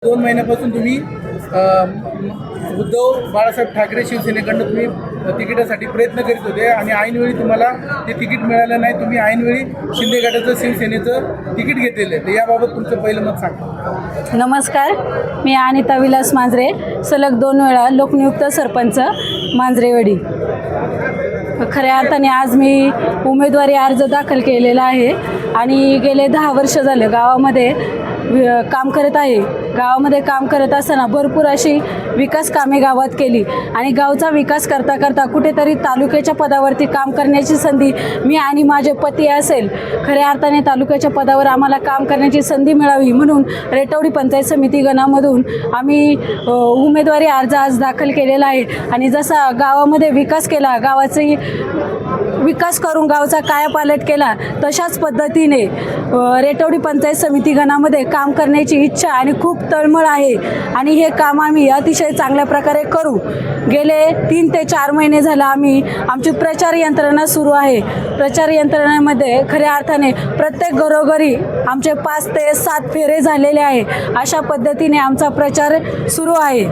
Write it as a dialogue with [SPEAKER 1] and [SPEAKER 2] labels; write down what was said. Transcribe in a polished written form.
[SPEAKER 1] 2 महिन्यापासून तुम्ही उद्धव बाळासाहेब ठाकरे शिवसेनेकडून तुम्ही तिकिटासाठी प्रयत्न करीत होते आणि ऐनवेळी तुम्हाला ते तिकीट मिळालं नाही. तुम्ही ऐनवेळी शिंदे गटाचं शिवसेनेचं तिकीट घेतलेलं आहे. तर याबाबत तुमचं पहिलं मत सांगा.
[SPEAKER 2] नमस्कार, मी अनिता विलास मांजरे, सलग 2 वेळा लोकनियुक्त सरपंच मांजरेवाडी. खऱ्या अर्थाने आज मी उमेदवारी अर्ज दाखल केलेला आहे आणि गेले 10 वर्ष झाले गावामध्ये काम करत आहे. गावामध्ये काम करत असताना भरपूर अशी विकास कामे गावात केली आणि गावचा विकास करता करता कुठेतरी तालुक्याच्या पदावरती काम करण्याची संधी मी आणि माझे पती असेल खऱ्या अर्थाने तालुक्याच्या पदावर आम्हाला काम करण्याची संधी मिळावी म्हणून रेटवडी पंचायत समिती गणामधून आम्ही उमेदवारी अर्ज आज दाखल केलेला आहे. आणि जसा गावामध्ये विकास केला, गावाची विकास करून गावचा कायापालट केला, तशाच पद्धतीने रेटवडी पंचायत समिती गणामध्ये काम करण्याची इच्छा आणि खूप तळमळ आहे आणि हे काम आम्ही अतिशय चांगल्या प्रकारे करू. गेले 3 ते 4 महिने झाला आमची प्रचार यंत्रणा सुरू आहे. प्रचार यंत्रणेमध्ये खऱ्या अर्थाने प्रत्येक घरोघरी आमचे 5 ते 7 फेरे झालेले आहे. अशा पद्धतीने आमचा प्रचार सुरू आहे.